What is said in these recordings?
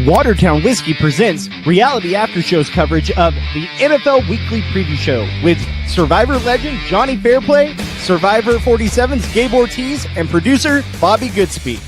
Watertown Whiskey presents Reality After Show's coverage of the NFL Weekly Preview Show with Survivor Legend Jonny Fairplay, Survivor 47's Gabe Ortis, and producer Bobby Goodsby.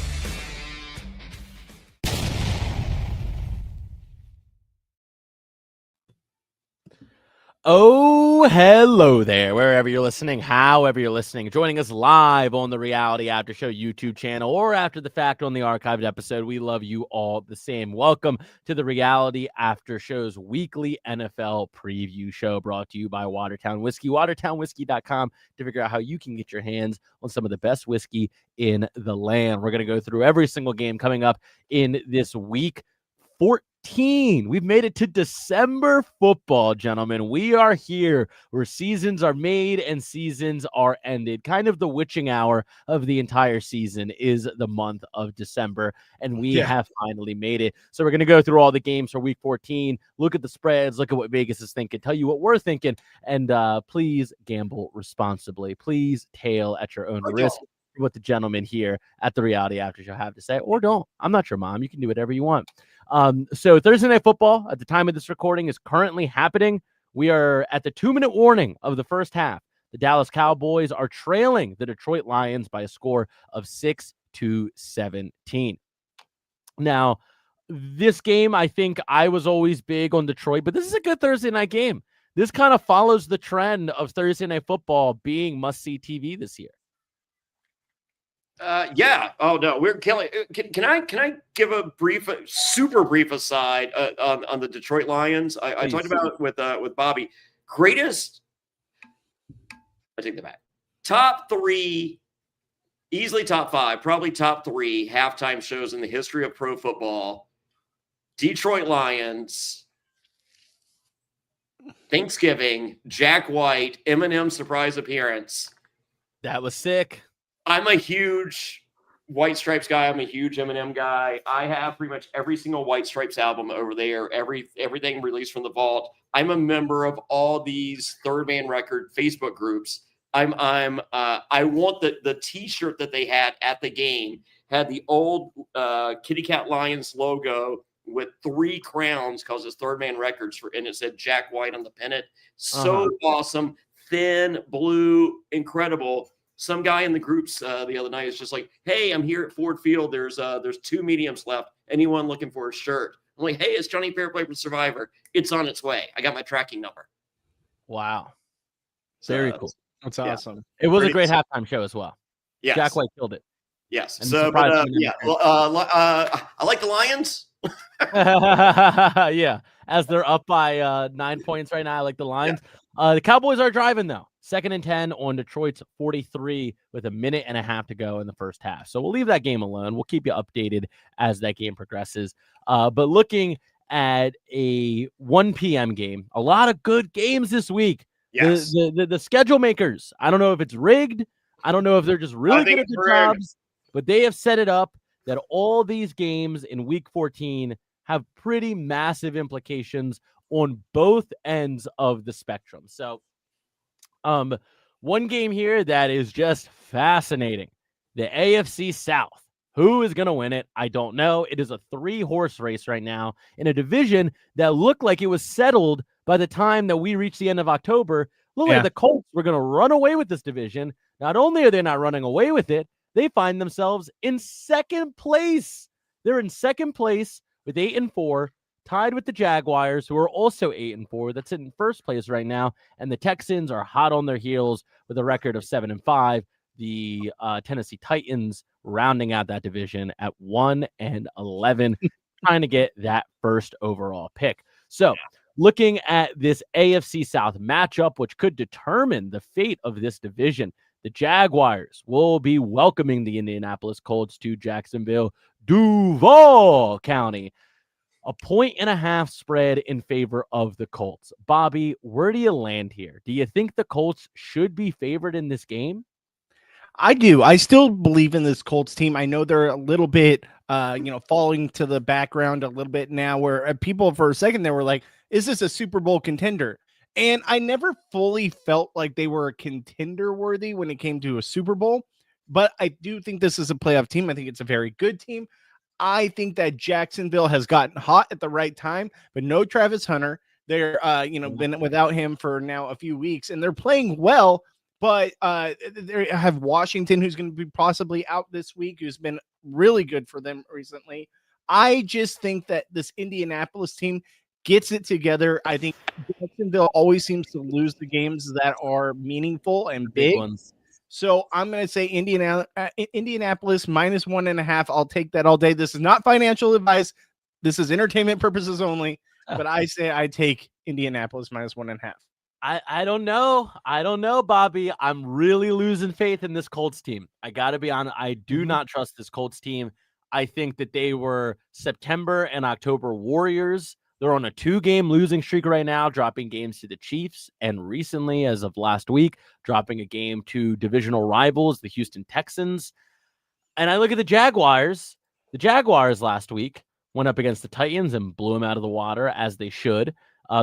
Oh, hello there, wherever you're listening, however you're listening, joining us live on the Reality After Show YouTube channel or after the fact on the archived episode. We love you all the same. Welcome to the Reality After Show's weekly NFL preview show brought to you by Watertown Whiskey, watertownwhiskey.com to figure out how you can get your hands on some of the best whiskey in the land. We're going to go through every single game coming up in this week 14. We've made it to December football, gentlemen. We are here where seasons are made and seasons are ended. Kind of the witching hour of the entire season is the month of December, and we have finally made it. So we're going to go through all the games for week 14, look at the spreads, look at what Vegas is thinking, tell you what we're thinking, and please gamble responsibly. Please tail at your own risk. What the gentlemen here at the Reality After Show have to say, or don't. I'm not your mom. You can do whatever you want. So Thursday Night Football, at the time of this recording, is currently happening. We are at the 2-minute warning of the first half. The Dallas Cowboys are trailing the Detroit Lions by a score of 6-17. Now, this game, I think I was always big on Detroit, but this is a good Thursday night game. This kind of follows the trend of Thursday Night Football being must-see TV this year. Yeah. Oh no, we're killing. Can I give a super brief aside on the Detroit Lions? I talked about it with Bobby. Greatest. I take that back. Top 3, easily top 5, probably top 3 halftime shows in the history of pro football. Detroit Lions. Thanksgiving. Jack White. Eminem surprise appearance. That was sick. I'm a huge White Stripes guy. I'm a huge Eminem guy. I have pretty much every single White Stripes album over there, everything released from the vault. I'm a member of all these Third Man Record Facebook groups. I want the T-shirt that they had at the game had the old Kitty Cat Lions logo with 3 crowns because it's Third Man Records and it said Jack White on the pennant. So awesome, thin, blue, incredible. Some guy in the groups the other night is just like, hey, I'm here at Ford Field. There's 2 mediums left. Anyone looking for a shirt? I'm like, hey, it's Jonny Fairplay from Survivor. It's on its way. I got my tracking number. Wow. Very cool. That's awesome. It was a great halftime show as well. Yes. Jack White killed it. Yes. And So, but, I like the Lions. Yeah. As they're up by 9 points right now, I like the Lions. Yeah. The Cowboys are driving, though. 2nd and 10 on Detroit's 43 with a minute and a half to go in the first half. So we'll leave that game alone. We'll keep you updated as that game progresses. But looking at a 1 p.m. game, a lot of good games this week. Yes. The schedule makers, I don't know if it's rigged. I don't know if they're just really good at their jobs, but they have set it up that all these games in week 14 have pretty massive implications on both ends of the spectrum. So one game here that is just fascinating. The AFC South. Who is going to win it? I don't know. It is a 3-horse race right now in a division that looked like it was settled by the time that we reached the end of October. Looked like the Colts were going to run away with this division. Not only are they not running away with it, they find themselves in second place. They're in second place with 8-4. Tied with the Jaguars, who are also 8-4. That's in first place right now. And the Texans are hot on their heels with a record of 7-5. The Tennessee Titans rounding out that division at 1-11, trying to get that first overall pick. So looking at this AFC South matchup, which could determine the fate of this division, the Jaguars will be welcoming the Indianapolis Colts to Jacksonville, Duval County. A 1.5-point spread in favor of the Colts. Bobby, where do you land here? Do you think the Colts should be favored in this game? I do. I still believe in this Colts team. I know they're a little bit, falling to the background a little bit now where people for a second they were like, is this a Super Bowl contender? And I never fully felt like they were contender worthy when it came to a Super Bowl, but I do think this is a playoff team. I think it's a very good team. I think that Jacksonville has gotten hot at the right time, but no Travis Hunter. They're, been without him for now a few weeks, and they're playing well. But they have Washington, who's going to be possibly out this week, who's been really good for them recently. I just think that this Indianapolis team gets it together. I think Jacksonville always seems to lose the games that are meaningful and big ones. So I'm going to say Indianapolis -1.5. I'll take that all day. This is not financial advice. This is entertainment purposes only. But I say I take Indianapolis -1.5. I don't know. I don't know, Bobby. I'm really losing faith in this Colts team. I got to be honest. I do not trust this Colts team. I think that they were September and October warriors. They're on a 2-game losing streak right now, dropping games to the Chiefs, and recently, as of last week, dropping a game to divisional rivals, the Houston Texans. And I look at the Jaguars. The Jaguars last week went up against the Titans and blew them out of the water, as they should.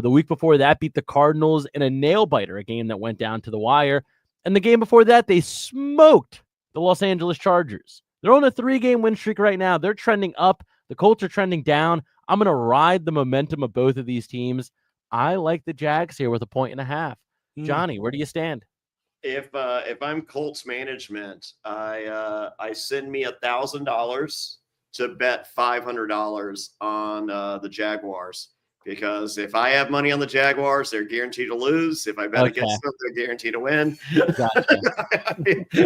The week before that, beat the Cardinals in a nail-biter, a game that went down to the wire. And the game before that, they smoked the Los Angeles Chargers. They're on a 3-game win streak right now. They're trending up. The Colts are trending down. I'm going to ride the momentum of both of these teams. I like the Jags here with 1.5. Johnny, where do you stand? If I'm Colts management, I send me $1,000 to bet $500 on the Jaguars, because if I have money on the Jaguars, they're guaranteed to lose. If I bet against them, they're guaranteed to win. Gotcha.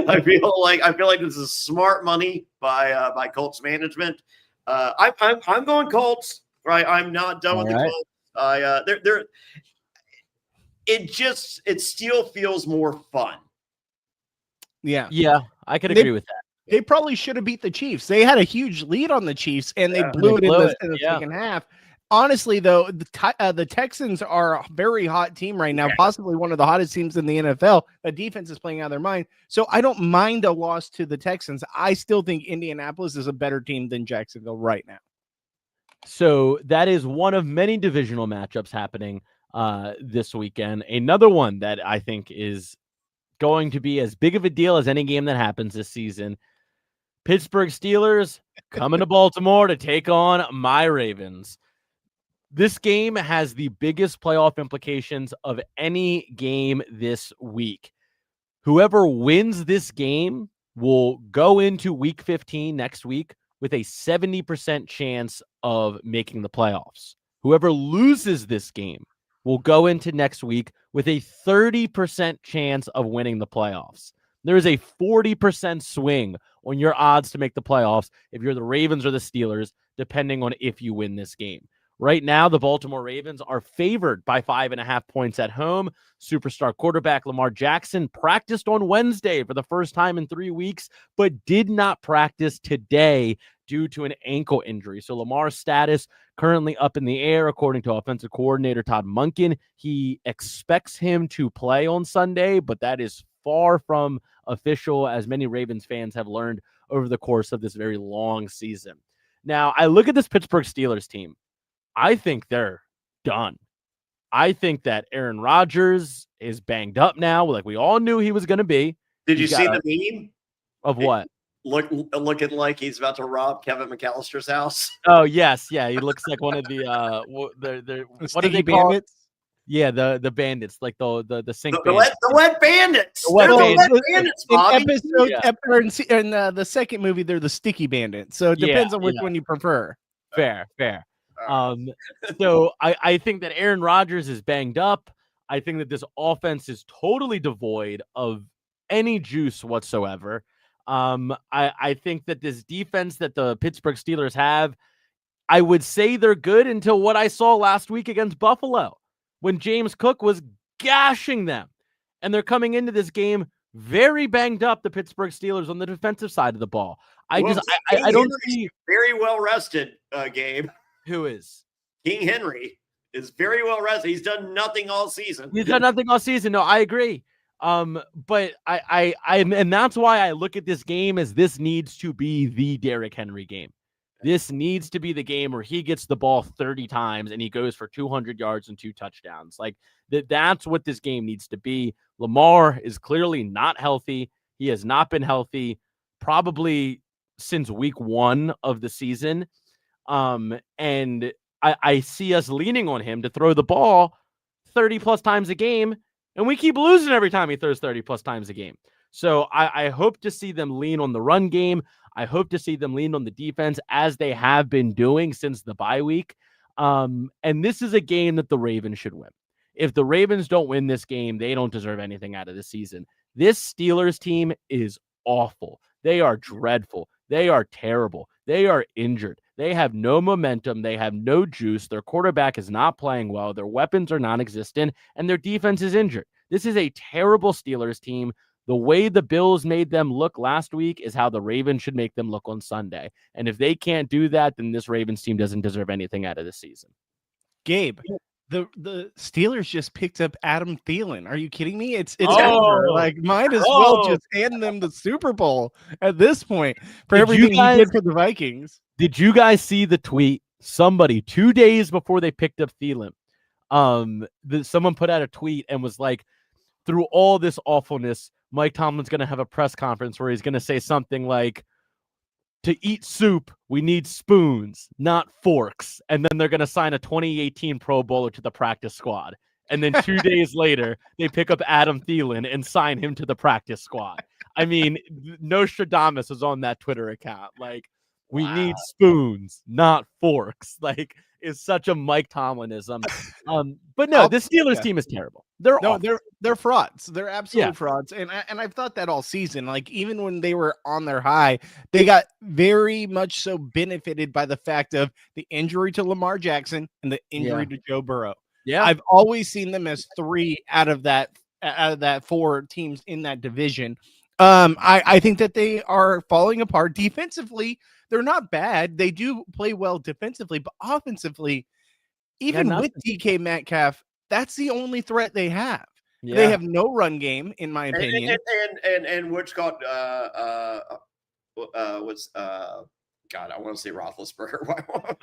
I feel like this is smart money by Colts management. I'm going Colts. Right, I'm not done with the Colts. It still feels more fun. Yeah, I could agree with that. They probably should have beat the Chiefs. They had a huge lead on the Chiefs, and they blew it in the second half. Honestly, though, the Texans are a very hot team right now, possibly one of the hottest teams in the NFL. The defense is playing out of their mind. So I don't mind a loss to the Texans. I still think Indianapolis is a better team than Jacksonville right now. So that is one of many divisional matchups happening this weekend. Another one that I think is going to be as big of a deal as any game that happens this season. Pittsburgh Steelers coming to Baltimore to take on my Ravens. This game has the biggest playoff implications of any game this week. Whoever wins this game will go into week 15 next week with a 70% chance of making the playoffs. Whoever loses this game will go into next week with a 30% chance of winning the playoffs. There is a 40% swing on your odds to make the playoffs if you're the Ravens or the Steelers, depending on if you win this game. Right now, the Baltimore Ravens are favored by 5.5 points at home. Superstar quarterback Lamar Jackson practiced on Wednesday for the first time in 3 weeks, but did not practice today due to an ankle injury. So Lamar's status currently up in the air, according to offensive coordinator Todd Monken. He expects him to play on Sunday, but that is far from official, as many Ravens fans have learned over the course of this very long season. Now, I look at this Pittsburgh Steelers team. I think they're done. I think that Aaron Rodgers is banged up now, like we all knew he was going to be. Did you see the meme? Of what? Looking like he's about to rob Kevin McAllister's house. Oh, yes. Yeah, he looks like one of the what are they called? Yeah, the bandits, like the sink bandits. The wet bandits. The wet bandits, Bobby. In the second movie, they're the sticky bandits. So it depends on which one you prefer. Fair. So I think that Aaron Rodgers is banged up. I think that this offense is totally devoid of any juice whatsoever. I think that this defense that the Pittsburgh Steelers have, I would say they're good until what I saw last week against Buffalo, when James Cook was gashing them. And they're coming into this game very banged up, the Pittsburgh Steelers, on the defensive side of the ball. I don't see very well rested, Gabe. Who is? King Henry is very well rested. He's done nothing all season. No, I agree. But I and that's why I look at this game as this needs to be the Derrick Henry game. This needs to be the game where he gets the ball 30 times and he goes for 200 yards and 2 touchdowns. Like that's what this game needs to be. Lamar is clearly not healthy. He has not been healthy probably since week 1 of the season. And I see us leaning on him to throw the ball 30 plus times a game, and we keep losing every time he throws 30 plus times a game. So I hope to see them lean on the run game. I hope to see them lean on the defense as they have been doing since the bye week. And this is a game that the Ravens should win. If the Ravens don't win this game, they don't deserve anything out of the season. This Steelers team is awful. They are dreadful. They are terrible. They are injured. They have no momentum. They have no juice. Their quarterback is not playing well. Their weapons are non-existent, and their defense is injured. This is a terrible Steelers team. The way the Bills made them look last week is how the Ravens should make them look on Sunday. And if they can't do that, then this Ravens team doesn't deserve anything out of this season. Gabe, the Steelers just picked up Adam Thielen. Are you kidding me? It's over. Like, might as well just hand them the Super Bowl at this point for everything he did for the Vikings. Did you guys see the tweet? Somebody 2 days before they picked up Thielen, someone put out a tweet and was like, through all this awfulness, Mike Tomlin's going to have a press conference where he's going to say something like, to eat soup, we need spoons, not forks. And then they're going to sign a 2018 Pro Bowler to the practice squad. And then 2 days later, they pick up Adam Thielen and sign him to the practice squad. I mean, Nostradamus is on that Twitter account. Like, we need spoons, not forks. Like, it's such a Mike Tomlinism. But no, this Steelers team is terrible. They're frauds. They're absolute frauds. And I've thought that all season. Like, even when they were on their high, they got very much so benefited by the fact of the injury to Lamar Jackson and the injury to Joe Burrow. Yeah, I've always seen them as 3 out of that 4 teams in that division. I think that they are falling apart defensively. They're not bad. They do play well defensively, but offensively, even with DK Metcalf, that's the only threat they have. Yeah. They have no run game, in my opinion. And which got was God, I want to say Roethlisberger.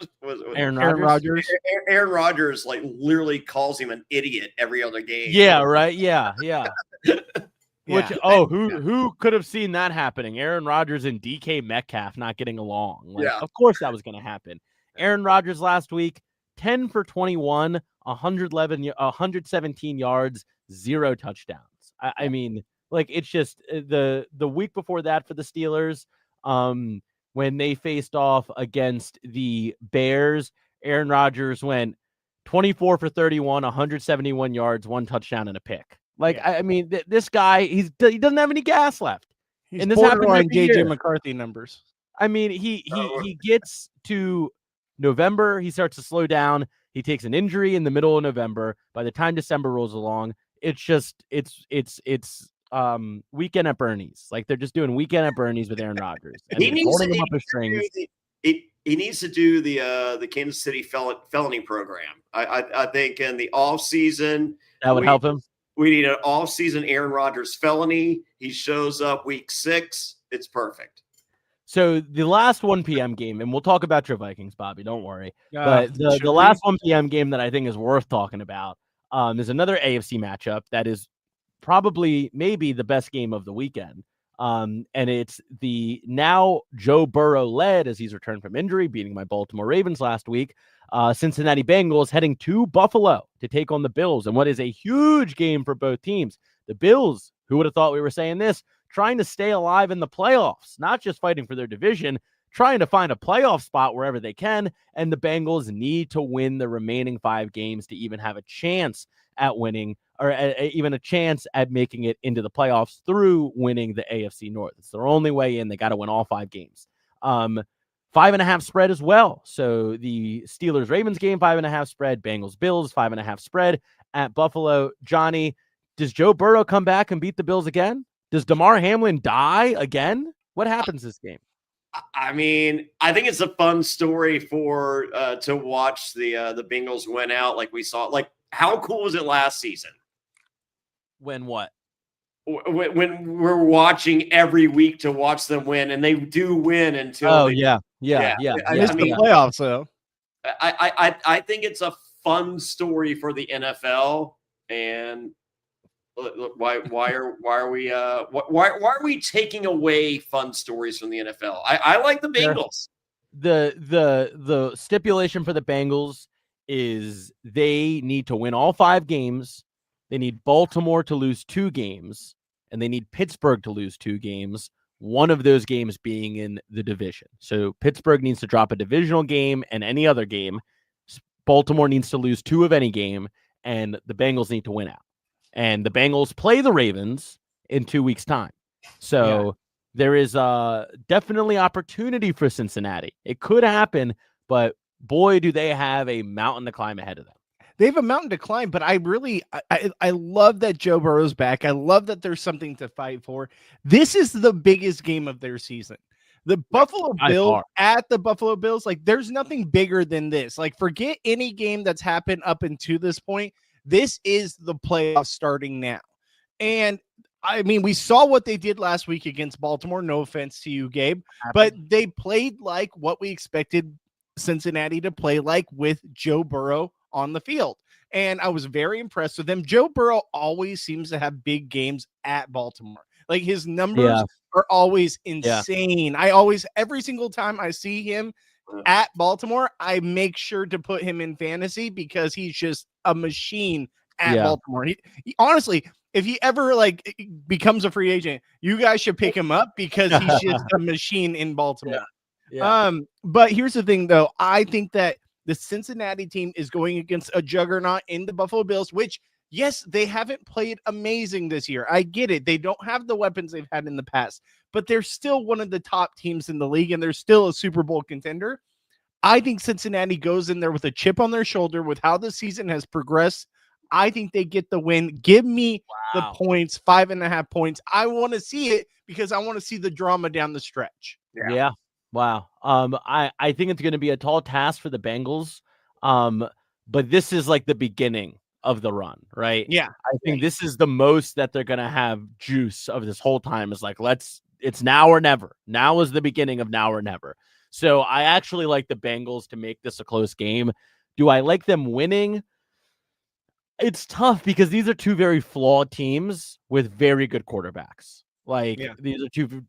Aaron Rodgers. Aaron Rodgers like literally calls him an idiot every other game. Yeah, right. Yeah. Which who could have seen that happening? Aaron Rodgers and DK Metcalf not getting along. Like, of course that was going to happen. Aaron Rodgers last week, 10 for 21, 117 yards, 0 touchdowns. I mean, like, it's just the week before that for the Steelers, when they faced off against the Bears, Aaron Rodgers went 24 for 31, 171 yards, 1 touchdown and a pick. Like, I mean, this guy, he doesn't have any gas left. And this happened on JJ McCarthy numbers. I mean, he gets to November, he starts to slow down. He takes an injury in the middle of November. By the time December rolls along, it's weekend at Bernie's. Like, they're just doing weekend at Bernie's with Aaron Rodgers. And he needs to do the Kansas City felony program. I think in the off season that would help him. We need an off-season Aaron Rodgers felony. He shows up week 6. It's perfect. So the last 1 p.m. game, and we'll talk about your Vikings, Bobby, don't worry. But the last 1 p.m. game that I think is worth talking about is another AFC matchup that is maybe the best game of the weekend. And it's the now Joe Burrow-led, as he's returned from injury, beating my Baltimore Ravens last week, Cincinnati Bengals heading to Buffalo to take on the Bills, and what is a huge game for both teams. The Bills, who would have thought we were saying this, trying to stay alive in the playoffs, not just fighting for their division, trying to find a playoff spot wherever they can, and the Bengals need to win the remaining 5 games to even have a chance at winning, or even a chance at making it into the playoffs through winning the AFC North. It's their only way in. They got to win all 5 games. 5.5 spread as well. So the Steelers-Ravens game, 5.5 spread. Bengals-Bills, 5.5 spread at Buffalo. Johnny, does Joe Burrow come back and beat the Bills again? Does Damar Hamlin die again? What happens this game? I mean, I think it's a fun story for to watch the Bengals win out like we saw. Like, how cool was it last season? When what? When we're watching every week to watch them win, and they do win until I missed the playoffs though. I think it's a fun story for the NFL, and Why are we taking away fun stories from the NFL? I like the Bengals. The stipulation for the Bengals is they need to win all 5 games. They need Baltimore to lose 2 games, and they need Pittsburgh to lose 2 games. One of those games being in the division. So Pittsburgh needs to drop a divisional game and any other game. Baltimore needs to lose 2 of any game, and the Bengals need to win out. And the Bengals play the Ravens in 2 weeks' time. So there is definitely opportunity for Cincinnati. It could happen, but boy, do they have a mountain to climb ahead of them. They have a mountain to climb, but I love that Joe Burrow's back. I love that there's something to fight for. This is the biggest game of their season. The Buffalo Bills at the Buffalo Bills, like there's nothing bigger than this. Like forget any game that's happened up until this point. This is the playoffs starting now. And I mean, we saw what they did last week against Baltimore. No offense to you, Gabe, but they played like what we expected Cincinnati to play like with Joe Burrow on the field. And I was very impressed with them. Joe Burrow always seems to have big games at Baltimore. Like his numbers are always insane. Yeah. Every single time I see him at Baltimore, I make sure to put him in fantasy because he's just a machine at Baltimore. He honestly, if he ever like becomes a free agent, you guys should pick him up because he's just a machine in Baltimore. But here's the thing though. I think that the Cincinnati team is going against a juggernaut in the Buffalo Bills, which, yes, they haven't played amazing this year. I get it. They don't have the weapons they've had in the past, but they're still one of the top teams in the league, and they're still a Super Bowl contender. I think Cincinnati goes in there with a chip on their shoulder with how the season has progressed. I think they get the win. Give me the points, 5.5 points. I want to see it because I want to see the drama down the stretch. Yeah. Wow. I think it's going to be a tall task for the Bengals. But this is like the beginning of the run, right? Yeah. I think this is the most that they're going to have juice of this whole time is like, it's now or never. Now is the beginning of now or never. So I actually like the Bengals to make this a close game. Do I like them winning? It's tough because these are 2 very flawed teams with very good quarterbacks. These are 2,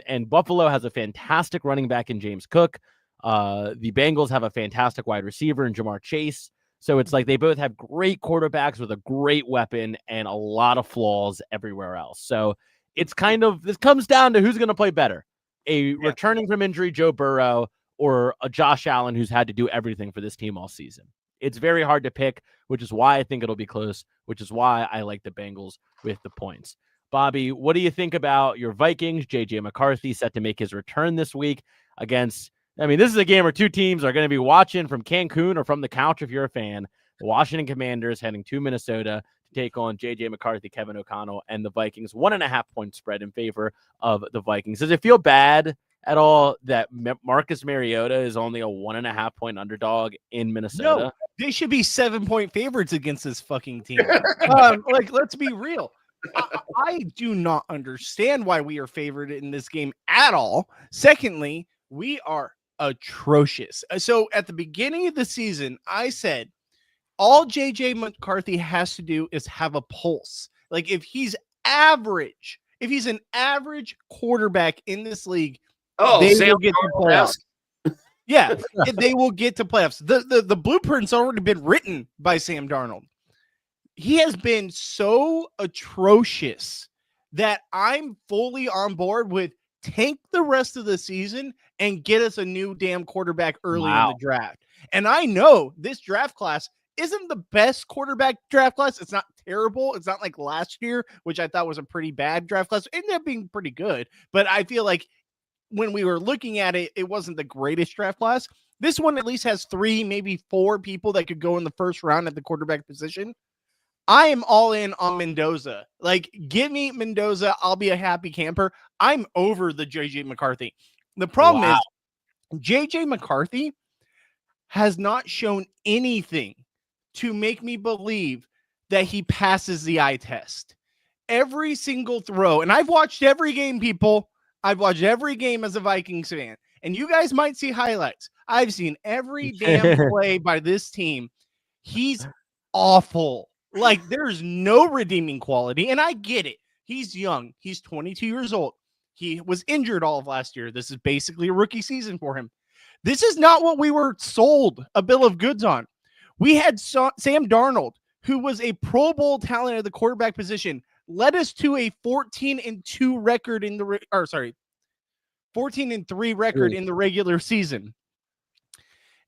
and Buffalo has a fantastic running back in James Cook. The Bengals have a fantastic wide receiver in Jamar Chase. So it's like they both have great quarterbacks with a great weapon and a lot of flaws everywhere else. So it's this comes down to who's going to play better, a returning from injury Joe Burrow or a Josh Allen who's had to do everything for this team all season. It's very hard to pick, which is why I think it'll be close, which is why I like the Bengals with the points. Bobby, what do you think about your Vikings? JJ McCarthy set to make his return this week against, this is a game where 2 teams are going to be watching from Cancun or from the couch if you're a fan. The Washington Commanders heading to Minnesota to take on JJ McCarthy, Kevin O'Connell, and the Vikings. 1.5 point spread in favor of the Vikings. Does it feel bad at all that Marcus Mariota is only a 1.5 point underdog in Minnesota? No, they should be 7-point favorites against this fucking team. Let's be real. I do not understand why we are favored in this game at all. Secondly, we are atrocious. So at the beginning of the season, I said all JJ McCarthy has to do is have a pulse. Like if he's an average quarterback in this league, they will get to playoffs. Yeah, they will get to playoffs. The blueprint's already been written by Sam Darnold. He has been so atrocious that I'm fully on board with tank the rest of the season and get us a new damn quarterback early in the draft. And I know this draft class isn't the best quarterback draft class. It's not terrible. It's not like last year, which I thought was a pretty bad draft class. It ended up being pretty good. But I feel like when we were looking at it, it wasn't the greatest draft class. This one at least has 3, maybe 4 people that could go in the first round at the quarterback position. I am all in on Mendoza. Like, give me Mendoza. I'll be a happy camper. I'm over the JJ McCarthy. The problem is JJ McCarthy has not shown anything to make me believe that he passes the eye test. Every single throw, and I've watched every game, people. I've watched every game as a Vikings fan, and you guys might see highlights. I've seen every damn play by this team. He's awful. Like, there's no redeeming quality, and I get it. He's young. He's 22 years old. He was injured all of last year. This is basically a rookie season for him. This is not what we were sold a bill of goods on. We had Sam Darnold, who was a Pro Bowl talent at the quarterback position, led us to a 14-2 record in the 14-3 record in the regular season.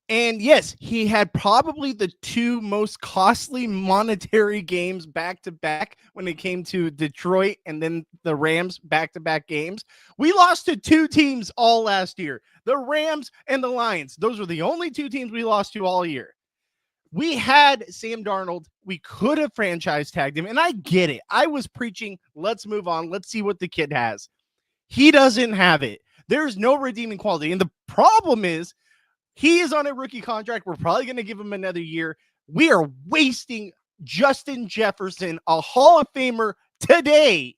And yes, he had probably the two most costly monetary games back to back when it came to Detroit and then the Rams back-to-back games. We lost to two teams all last year, the Rams and the Lions. Those were the only two teams we lost to all year. We had Sam Darnold. We could have franchise tagged him, and I get it. I was preaching, let's move on. Let's see what the kid has. He doesn't have it. There's no redeeming quality. And the problem is, he is on a rookie contract. We're probably going to give him another year. We are wasting Justin Jefferson, a Hall of Famer, today.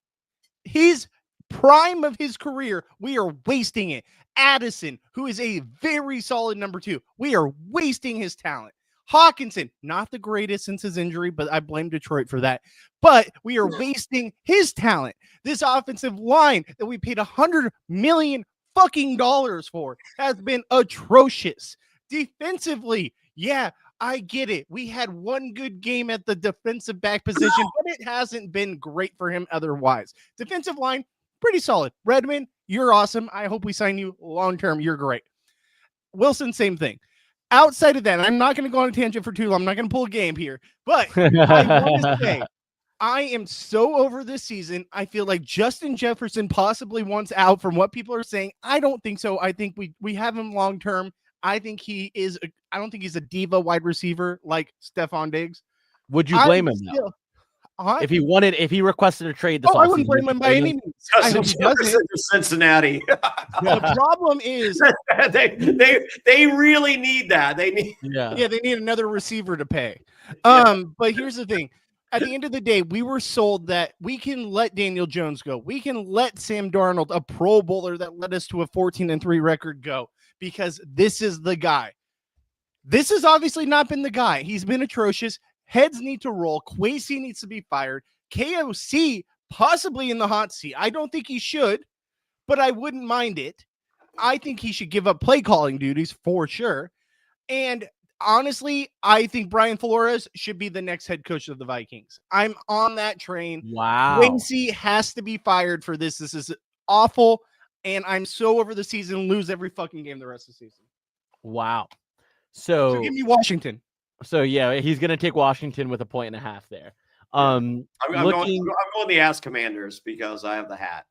His prime of his career, we are wasting it. Addison, who is a very solid number 2, we are wasting his talent. Hawkinson, not the greatest since his injury, but I blame Detroit for that. But we are wasting his talent. This offensive line that we paid $100 million fucking dollars for has been atrocious. Defensively, yeah, I get it. We had one good game at the defensive back position, but it hasn't been great for him otherwise. Defensive line, pretty solid. Redmond, you're awesome. I hope we sign you long-term. You're great. Wilson, same thing. Outside of that, I'm not going to go on a tangent for too long. I'm not going to pull a game here, but I want to say, I am so over this season. I feel like Justin Jefferson possibly wants out from what people are saying. I don't think so. I think we have him long term. I think I don't think he's a diva wide receiver like Stephon Diggs. Would you blame him though? If he requested a trade this offseason? I wouldn't blame him by any means. Justin Jefferson to Cincinnati. The problem is they really need that. They need they need another receiver to pay. But here's the thing. At the end of the day, we were sold that we can let Daniel Jones go. We can let Sam Darnold, a Pro Bowler that led us to a 14-3 record, go because this is the guy. This has obviously not been the guy. He's been atrocious. Heads need to roll. Kwesi needs to be fired. KOC possibly in the hot seat. I don't think he should, but I wouldn't mind it. I think he should give up play calling duties for sure. And honestly, I think Brian Flores should be the next head coach of the Vikings. I'm on that train. Wow. Kwesi has to be fired for this. This is awful. And I'm so over the season, lose every fucking game the rest of the season. Wow. So give me Washington. So yeah, he's going to take Washington with 1.5 points there. I'm going the ass Commanders because I have the hat.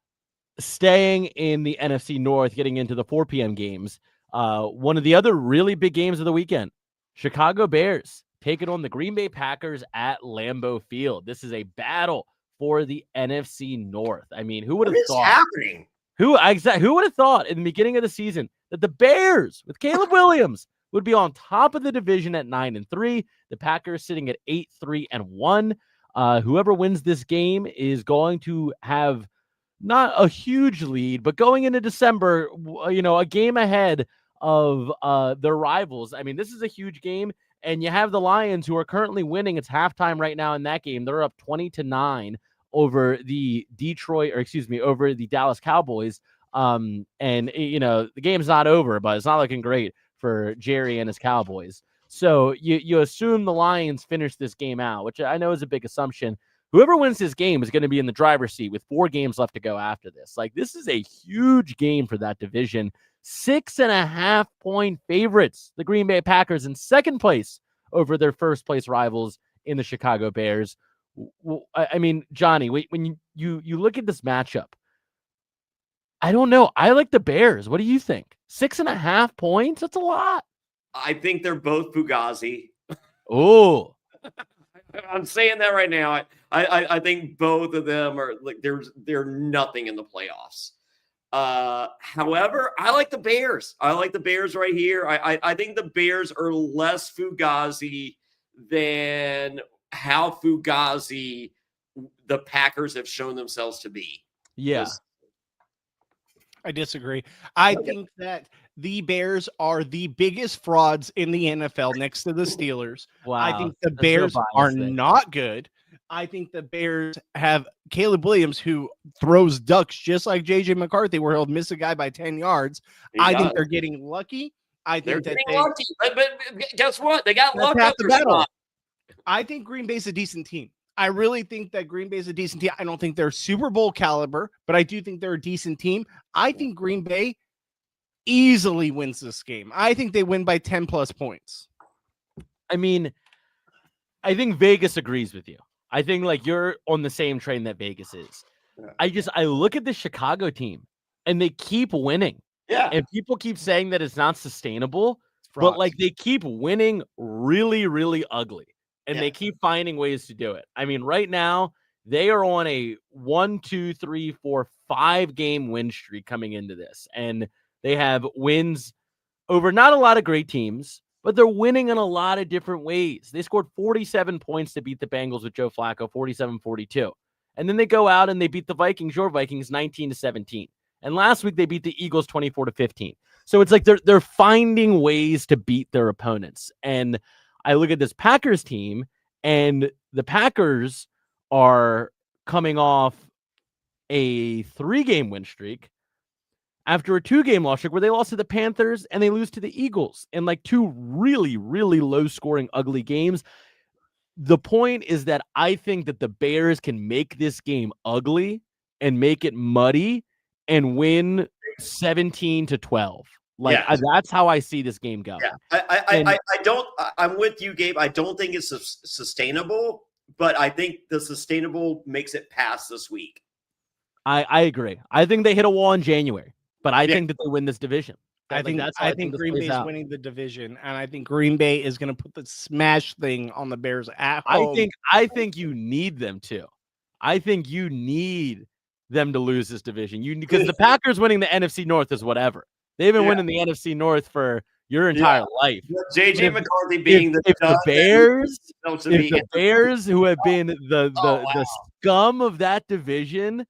Staying in the NFC North, getting into the 4 p.m. games. One of the other really big games of the weekend, Chicago Bears taking on the Green Bay Packers at Lambeau Field. This is a battle for the NFC North. I mean, who would have thought? Happening? Who would have thought in the beginning of the season that the Bears with Caleb Williams would be on top of the division at 9-3. The Packers sitting at 8-3-1. Whoever wins this game is going to have not a huge lead, but going into December, a game ahead of their rivals. I mean, this is a huge game, and you have the Lions who are currently winning. It's halftime right now in that game. They're up 20-9 over the over the Dallas Cowboys. And the game's not over, but it's not looking great for Jerry and his Cowboys. So you assume the Lions finish this game out, which I know is a big assumption. Whoever wins this game is going to be in the driver's seat with 4 games left to go after this. Like, this is a huge game for that division. 6.5 point favorites, the Green Bay Packers in second place over their first place rivals in the Chicago Bears. I mean, Johnny, when you look at this matchup, I don't know. I like the Bears. What do you think? 6.5 points? That's a lot. I think they're both Fugazi. Oh, I'm saying that right now. I think both of them are like they're nothing in the playoffs. However, I like the Bears. I like the Bears right here. I think the Bears are less Fugazi than how Fugazi the Packers have shown themselves to be. Yeah. I disagree. I think that the Bears are the biggest frauds in the NFL next to the Steelers. Wow. I think the Bears are not good. I think the Bears have Caleb Williams, who throws ducks just like J.J. McCarthy, where he'll miss a guy by 10 yards. I think they're getting lucky. I think they're getting lucky. But guess what? They got luck. I think Green Bay's a decent team. I really think that Green Bay is a decent team. I don't think they're Super Bowl caliber, but I do think they're a decent team. I think Green Bay easily wins this game. I think they win by 10 plus points. I mean, I think Vegas agrees with you. I think like you're on the same train that Vegas is. I look at the Chicago team and they keep winning. Yeah. And people keep saying that it's not sustainable, but like they keep winning really, really ugly. And they keep finding ways to do it. I mean, right now, they are on a 1, 2, 3, 4, 5 game win streak coming into this. And they have wins over not a lot of great teams, but they're winning in a lot of different ways. They scored 47 points to beat the Bengals with Joe Flacco, 47-42. And then they go out and they beat the Vikings, your Vikings, 19-17. And last week they beat the Eagles 24-15. So it's like they're finding ways to beat their opponents. And I look at this Packers team, and the Packers are coming off a 3-game win streak after a 2-game loss streak where they lost to the Panthers and they lose to the Eagles in like 2 really, really low-scoring, ugly games. The point is that I think that the Bears can make this game ugly and make it muddy and win 17-12. That's how I see this game go. Yeah. I'm with you, Gabe. I don't think it's sustainable, but I think the sustainable makes it past this week. I agree. I think they hit a wall in January, but I think that they win this division. I think Green Bay's winning the division, and I think Green Bay is going to put the smash thing on the Bears at home. I think you need them to. I think you need them to lose this division. Because the Packers winning the NFC North is whatever. They've been winning the NFC North for your entire life. J.J. McCarthy being the Bears, who have been the scum of that division,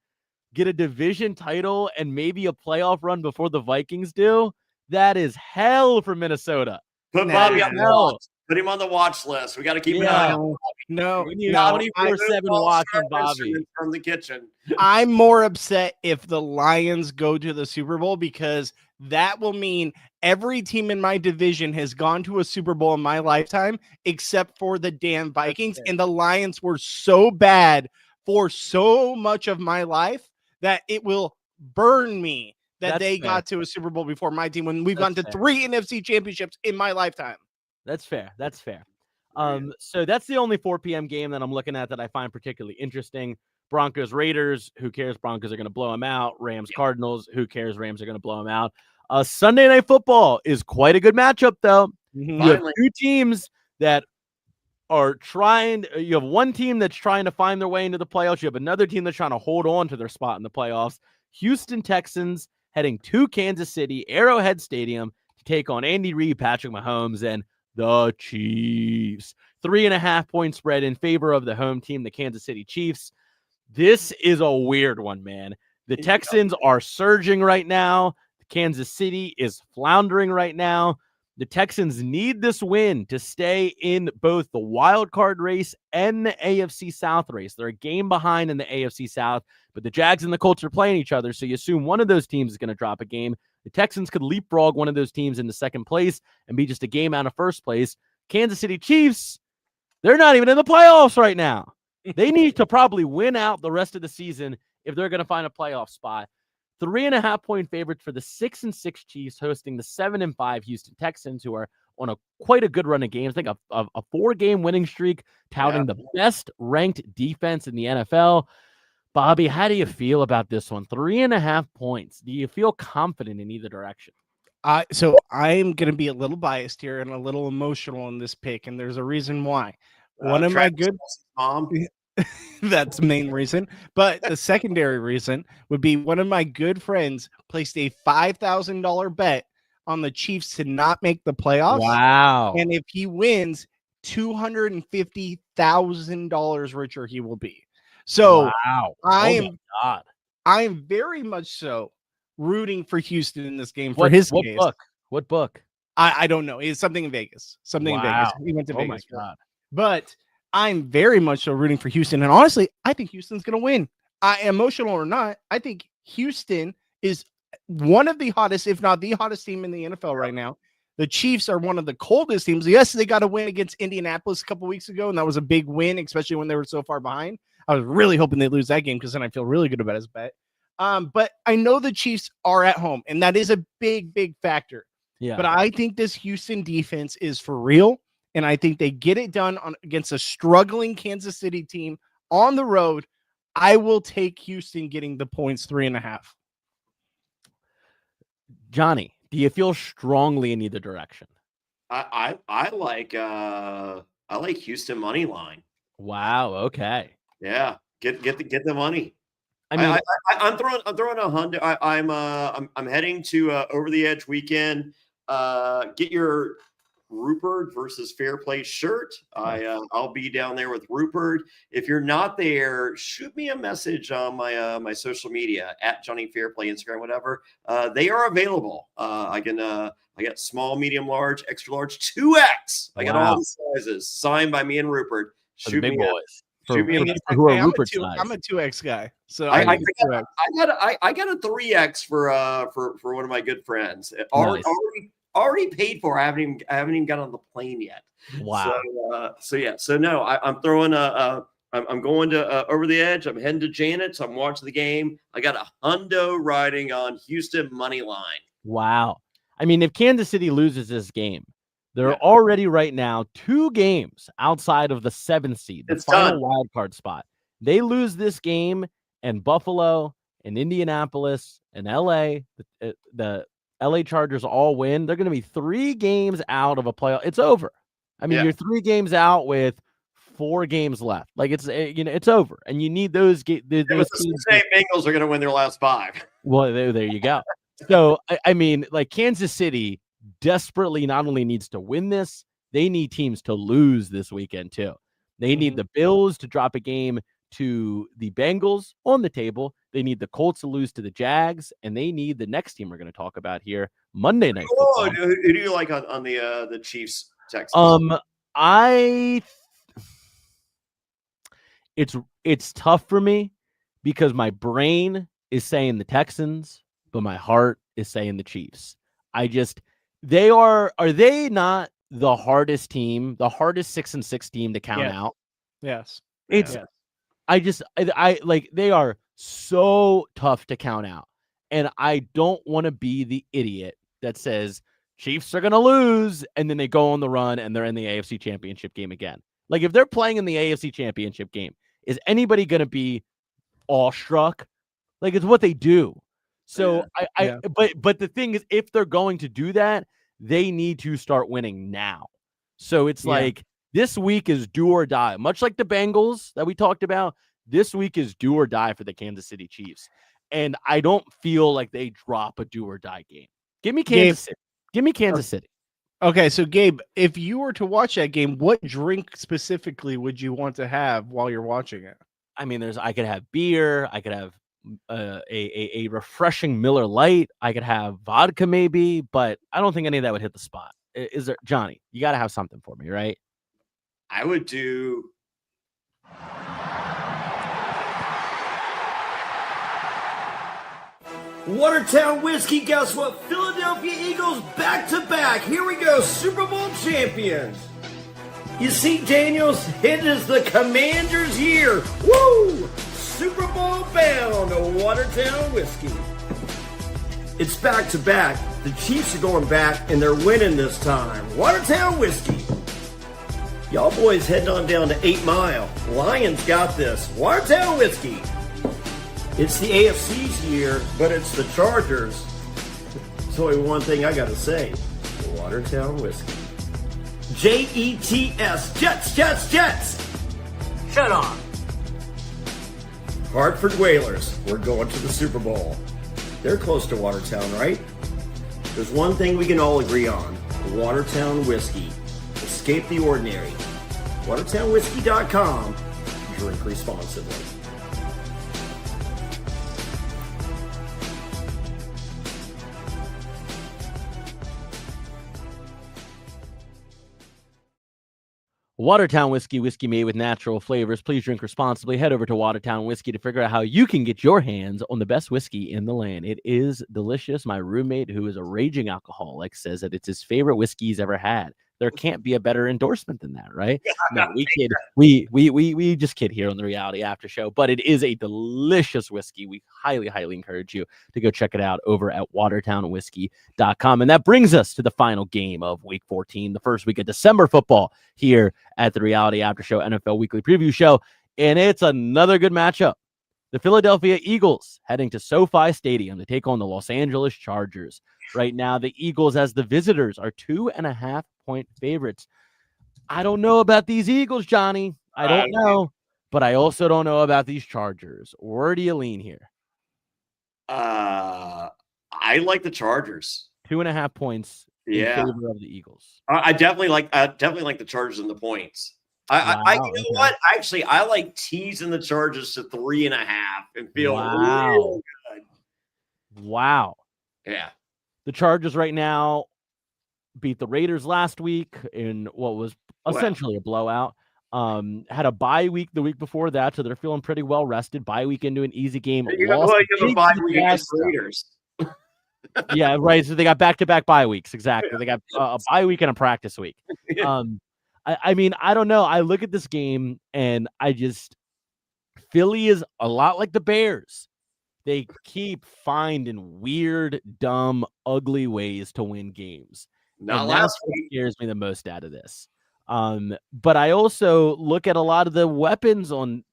get a division title and maybe a playoff run before the Vikings do, that is hell for Minnesota. Put Bobby on the watch. Put him on the watch list. We got to keep an eye on No, we need 24/7 watch on Bobby from the kitchen. I'm more upset if the Lions go to the Super Bowl, because that will mean every team in my division has gone to a Super Bowl in my lifetime except for the damn Vikings. And the Lions were so bad for so much of my life that it will burn me that they got to a Super Bowl before my team, when we've gone to 3 NFC championships in my lifetime. That's fair. So that's the only 4 p.m. game that I'm looking at that I find particularly interesting. Broncos, Raiders, who cares? Broncos are going to blow them out. Rams, Cardinals, who cares? Rams are going to blow them out. Sunday Night Football is quite a good matchup, though. You have 2 teams that are trying. You have one team that's trying to find their way into the playoffs. You have another team that's trying to hold on to their spot in the playoffs. Houston Texans heading to Kansas City, Arrowhead Stadium, to take on Andy Reid, Patrick Mahomes, and the Chiefs. 3.5 point spread in favor of the home team, the Kansas City Chiefs. This is a weird one, man. The Texans are surging right now. Kansas City is floundering right now. The Texans need this win to stay in both the wild card race and the AFC South race. They're a game behind in the AFC South, but the Jags and the Colts are playing each other, so you assume one of those teams is going to drop a game. The Texans could leapfrog one of those teams into second place and be just a game out of first place. Kansas City Chiefs, they're not even in the playoffs right now. They need to probably win out the rest of the season if they're going to find a playoff spot. 3.5 point favorites for the 6-6 Chiefs hosting the 7-5 Houston Texans, who are on quite a good run of games. I think a 4-game winning streak, touting the best ranked defense in the NFL. Bobby, how do you feel about this one? 3.5 points. Do you feel confident in either direction? So I'm going to be a little biased here and a little emotional in this pick, and there's a reason why. One of my good that's the main reason, but the secondary reason would be one of my good friends placed a $5,000 bet on the Chiefs to not make the playoffs. Wow! And if he wins, $250,000 richer he will be. So wow. I am very much so rooting for Houston in this game for his what case. Book? What book? I don't know. It's something in Vegas. Something in Vegas. He went to Vegas. Oh my God. But I'm very much so rooting for Houston. And honestly, I think Houston's going to win. Emotional or not, I think Houston is one of the hottest, if not the hottest team in the NFL right now. The Chiefs are one of the coldest teams. Yes, they got a win against Indianapolis a couple weeks ago, and that was a big win, especially when they were so far behind. I was really hoping they lose that game because then I feel really good about his bet. But I know the Chiefs are at home, and that is a big, big factor. Yeah. But I think this Houston defense is for real, and I think they get it done against a struggling Kansas City team on the road. I will take Houston getting the points 3.5. Johnny, do you feel strongly in either direction? I like Houston money line. Wow. Okay. Yeah, get the money. I mean, I'm throwing $100. I'm heading to Over the Edge weekend. Get your Rupert versus Fairplay shirt. I'll be down there with Rupert. If you're not there, shoot me a message on my social media at Jonny Fairplay, Instagram, whatever. They are available. I got small, medium, large, extra large, 2X. I got all the sizes signed by me and Rupert. Shoot me boys. Who are Rupert's size. I'm a 2X guy, so I got a 3X for one of my good friends. Nice. Already paid for. I haven't even got on the plane yet. Wow. So no, I'm throwing I'm going to Over the Edge. I'm heading to Janet's. I'm watching the game. I got a hundo riding on Houston money line. Wow. I mean, if Kansas City loses this game, they're already right now 2 games outside of the 7th seed, the final wild card spot. They lose this game, and Buffalo and Indianapolis and LA, the LA Chargers all win. They're going to be 3 games out of a playoff. It's over. I mean, you're 3 games out with 4 games left. Like it's over, and you need those. Those teams. Bengals are going to win their last 5. Well, there you go. So I mean, like Kansas City desperately not only needs to win this, they need teams to lose this weekend too. They need the Bills to drop a game to the Bengals on the table. They need the Colts to lose to the Jags, and they need the next team we're going to talk about here, Monday Night Football. Who do you like on the Chiefs Texans? It's tough for me because my brain is saying the Texans, but my heart is saying the Chiefs. Are they not the hardest team, the hardest 6-6 team to count out? Yes. They are so tough to count out. And I don't want to be the idiot that says Chiefs are going to lose and then they go on the run and they're in the AFC Championship game again. Like if they're playing in the AFC Championship game, is anybody going to be awestruck? Like it's what they do. So but the thing is, if they're going to do that, they need to start winning now. So it's like this week is do or die. Much like the Bengals that we talked about, this week is do or die for the Kansas City Chiefs. And I don't feel like they drop a do or die game. Give me Kansas City. Give me Kansas City. Okay, so Gabe, if you were to watch that game, what drink specifically would you want to have while you're watching it? I mean, I could have beer. I could have a refreshing Miller Lite. I could have vodka maybe, but I don't think any of that would hit the spot. Is there, Johnny? You got to have something for me, right? I would do. Watertown whiskey. Guess what? Philadelphia Eagles back to back. Here we go, Super Bowl champions. You see, Daniels, it is the Commanders' year. Woo! Super Bowl bound to Watertown whiskey. It's back to back. The Chiefs are going back and they're winning this time. Watertown whiskey. Y'all boys heading on down to 8 Mile. Lions got this. Watertown whiskey. It's the AFC's year, but it's the Chargers. There's only one thing I gotta say. Watertown whiskey. Jets. Jets. Shut on. Hartford Whalers, we're going to the Super Bowl. They're close to Watertown, right? There's one thing we can all agree on. Watertown whiskey. Escape the ordinary. WatertownWhiskey.com. Drink responsibly. Watertown whiskey made with natural flavors. Please drink responsibly. Head over to Watertown Whiskey to figure out how you can get your hands on the best whiskey in the land. It is delicious. My roommate, who is a raging alcoholic, says that it's his favorite whiskey he's ever had. There can't be a better endorsement than that, right? No, we kid. We just kid here on the Reality After Show, but it is a delicious whiskey. We highly, highly encourage you to go check it out over at watertownwhiskey.com. And that brings us to the final game of Week 14, the first week of December football here at the Reality After Show NFL Weekly Preview Show. And it's another good matchup. The Philadelphia Eagles heading to SoFi Stadium to take on the Los Angeles Chargers. Right now, the Eagles, as the visitors, are 2.5-point favorites. I don't know about these Eagles, Johnny. I don't know, but I also don't know about these Chargers. Where do you lean here? I like the Chargers. 2.5 points in favor of the Eagles. I definitely like the Chargers and the points. You know what? Actually, I like teasing the Chargers to 3.5 and feel real good. Wow. Yeah. The Chargers right now beat the Raiders last week in what was essentially a blowout. Had a bye week the week before that, so they're feeling pretty well rested. Bye week into an easy game. You have a bye week against the Raiders. Yeah, right. So they got back-to-back bye weeks. Exactly. Yeah. They got a bye week and a practice week. I mean, I don't know. I look at this game and Philly is a lot like the Bears. They keep finding weird, dumb, ugly ways to win games. Not last week. Scares me the most out of this. But I also look at a lot of the weapons on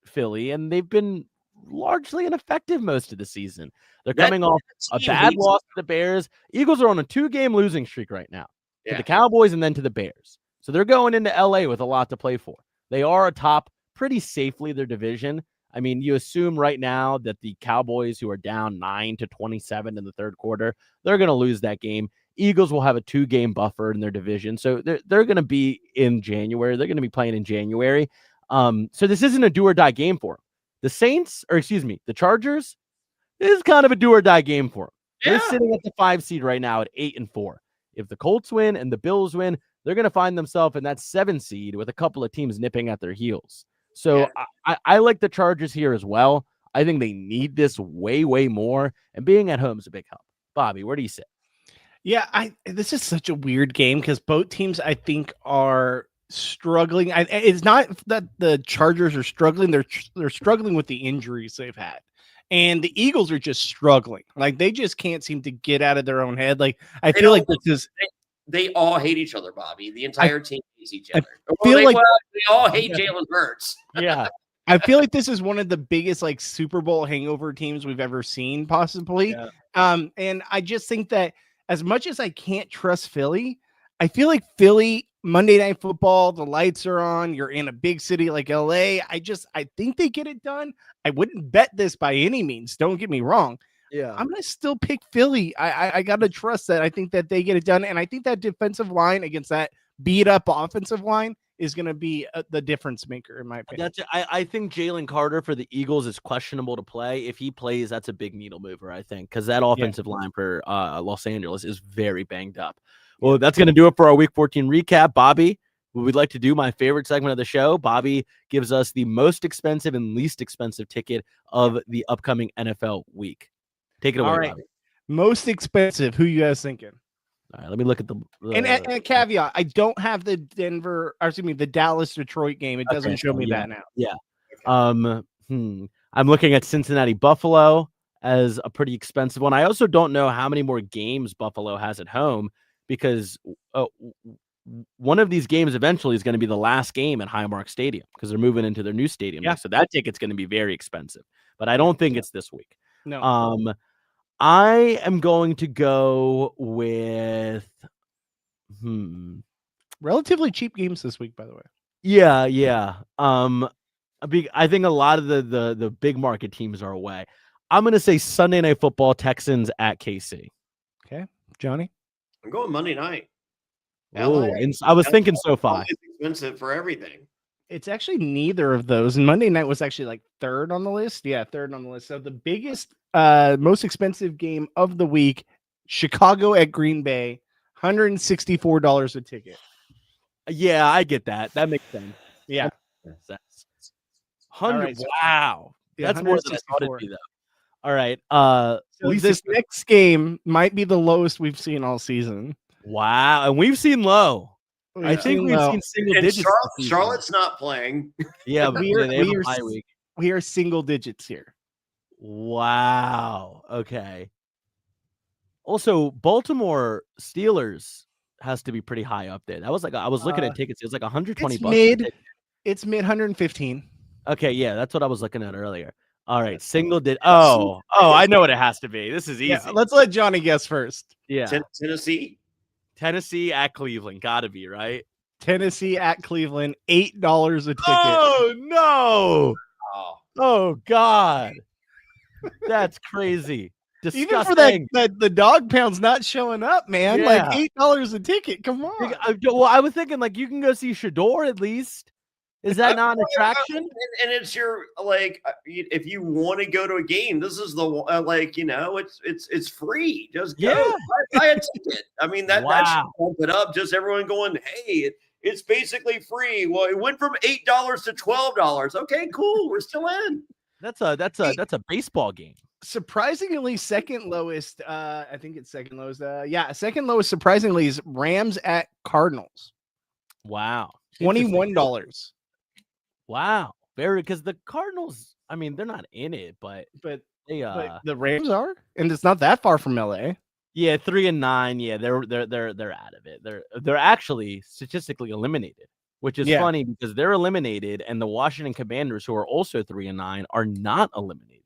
Philly, and they've been largely ineffective most of the season. They're coming off a bad loss to the Bears. Eagles are on a 2-game losing streak right now to the Cowboys and then to the Bears. So they're going into LA with a lot to play for. They are atop pretty safely their division. I mean, you assume right now that the Cowboys, who are down 9-27 in the third quarter, they're going to lose that game. Eagles will have a 2-game buffer in their division. So they're going to be in January. They're going to be playing in January. So this isn't a do or die game for them. The Chargers, this is kind of a do or die game for them. Yeah. They're sitting at the 5 seed right now at 8-4. If the Colts win and the Bills win, they're going to find themselves in that 7 seed with a couple of teams nipping at their heels. So I like the Chargers here as well. I think they need this way, way more. And being at home is a big help. Bobby, where do you sit? Yeah, this is such a weird game because both teams, I think, are struggling. It's not that the Chargers are struggling. They're struggling with the injuries they've had. And the Eagles are just struggling. Like, they just can't seem to get out of their own head. Like, I feel like this is... They all hate each other, Bobby. The entire team hates each other. They all hate Jalen Hurts. Yeah. I feel like this is one of the biggest like Super Bowl hangover teams we've ever seen, possibly. Yeah. And I just think that as much as I can't trust Philly, I feel like Philly, Monday Night Football, the lights are on. You're in a big city like LA. I think they get it done. I wouldn't bet this by any means. Don't get me wrong. Yeah, I'm gonna still pick Philly. I gotta trust that. I think that they get it done, and I think that defensive line against that beat up offensive line is gonna be the difference maker in my opinion. I think Jalen Carter for the Eagles is questionable to play. If he plays, that's a big needle mover. I think because that offensive line for Los Angeles is very banged up. Well, that's gonna do it for our Week 14 recap. Bobby, we'd like to do my favorite segment of the show. Bobby gives us the most expensive and least expensive ticket of the upcoming NFL week. Take it away. All right. Bobby. Most expensive. Who you guys thinking? All right, let me look at the and a caveat. I don't have the the Dallas Detroit game. It doesn't show me that now. Yeah. Okay. I'm looking at Cincinnati Buffalo as a pretty expensive one. I also don't know how many more games Buffalo has at home because one of these games eventually is going to be the last game at Highmark Stadium because they're moving into their new stadium. Yeah. So that ticket's going to be very expensive. But I don't think it's this week. No. I am going to go with relatively cheap games this week, by the way. Yeah. I think a lot of the big market teams are away. I'm going to say Sunday Night Football, Texans at KC. Okay, Johnny. I'm going Monday night. Oh, I was thinking SoFi. It's expensive for everything. It's actually neither of those. And Monday night was actually like third on the list. Yeah, third on the list. So the biggest, most expensive game of the week, Chicago at Green Bay, $164 a ticket. Yeah, I get that. That makes sense. Yeah. 100. Right, so- Wow. Yeah, That's more than I thought 164. it'd be, though. All right. So Lisa, this next game might be the lowest we've seen all season. wow. And we've seen low. I think we've seen single And digits. Charlotte's not playing. Yeah, but we are, they have we, a are, bye week. we are single digits here. Wow. Okay. Also, Baltimore Steelers has to be pretty high up there. That was like I was looking at tickets. It was like 120 It's bucks. mid. It's mid 115. Okay, yeah, that's what I was looking at earlier. All right, single digit. Oh, I know what it has to be. This is easy. Yeah, let's let Johnny guess first. Yeah, Tennessee at Cleveland, gotta be right. Tennessee at Cleveland, $8 a ticket. Oh no! Oh. Oh God, that's crazy. Disgusting. Even for that the dog pound's not showing up, man. Yeah. Like $8 a ticket. Come on. Well, I was thinking like you can go see Shador at least. Is that not an attraction? And it's your if you want to go to a game, this is the it's free. Just go buy a ticket. I mean that should bump it up. Just everyone going, hey, it's basically free. Well, it went from $8 to $12. Okay, cool. We're still in. That's a baseball game. Surprisingly, second lowest. I think it's second lowest. Second lowest. Surprisingly, is Rams at Cardinals. Wow, $21. Wow, very because the Cardinals. I mean, they're not in it, but the Rams are, and it's not that far from LA. Yeah, 3-9. Yeah, they're out of it. They're actually statistically eliminated, which is funny because they're eliminated, and the Washington Commanders, who are also 3-9, are not eliminated.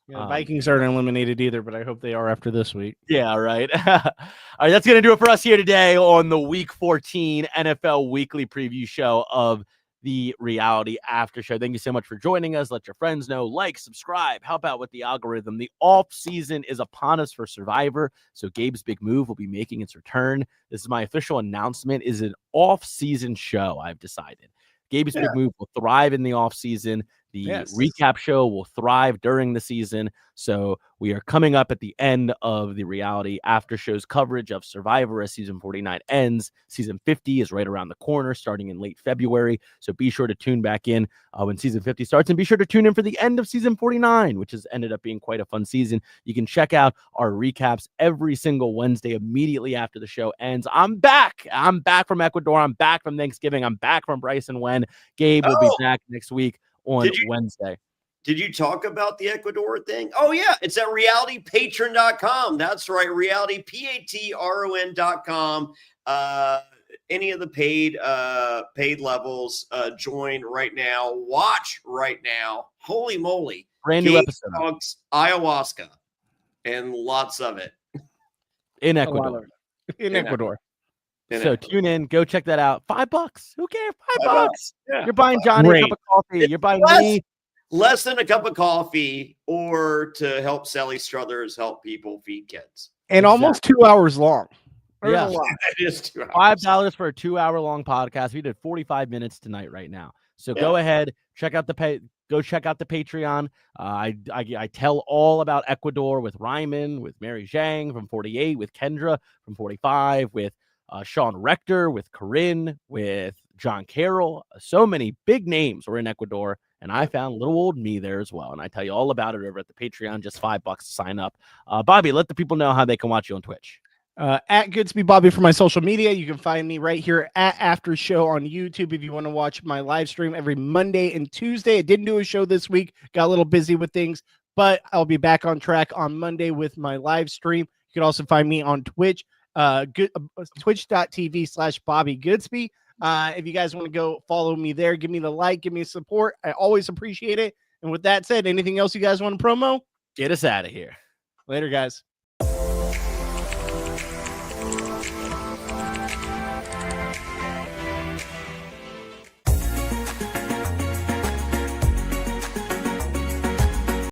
Yeah, the Vikings aren't eliminated either, but I hope they are after this week. Yeah, right. All right, that's going to do it for us here today on the Week 14 NFL Weekly Preview Show of the Reality After Show. Thank you so much for joining us. Let your friends know, like, subscribe, help out with the algorithm. The off season is upon us for Survivor, so Gabe's Big Move will be making its return. This is my official announcement. Is an off season show. I've decided Gabe's Big Move will thrive in the off season. The recap show will thrive during the season. So we are coming up at the end of the Reality After Show's coverage of Survivor as season 49 ends. Season 50 is right around the corner, starting in late February. So be sure to tune back in when season 50 starts, and be sure to tune in for the end of season 49, which has ended up being quite a fun season. You can check out our recaps every single Wednesday immediately after the show ends. I'm back from Ecuador. I'm back from Thanksgiving. I'm back from Bryson Wen. Gabe will be back next week on Wednesday. Did you talk about the Ecuador thing? Oh, yeah. It's at realitypatron.com. That's right. Reality, patron.com. Any of the paid levels, join right now. Watch right now. Holy moly. Brand new episode. Ayahuasca. And lots of it. In Ecuador. So tune in, go check that out. $5. Who cares? $5. Yeah. You're buying Johnny a cup of coffee. You're buying me less than a cup of coffee, or to help Sally Struthers help people feed kids. And almost 2 hours long. Yeah, it is 2 hours. $5 for a 2-hour-long podcast. We did 45 minutes tonight right now. So go ahead, check out the Patreon. I tell all about Ecuador with Ryman, with Mary Zhang from 48, with Kendra from 45, with Sean Rector, with Corinne, with John Carroll. So many big names were in Ecuador, and I found little old me there as well. And I tell you all about it over at the Patreon, just $5 to sign up. Bobby, let the people know how they can watch you on Twitch. At Goodsby Bobby for my social media. You can find me right here at After Show on YouTube if you want to watch my live stream every Monday and Tuesday. I didn't do a show this week, got a little busy with things, but I'll be back on track on Monday with my live stream. You can also find me on Twitch, twitch.tv/Bobby Goodsby. If you guys want to go follow me there, give me the like, give me support. I always appreciate it. And with that said, anything else you guys want to promo? Get us out of here. Later, guys.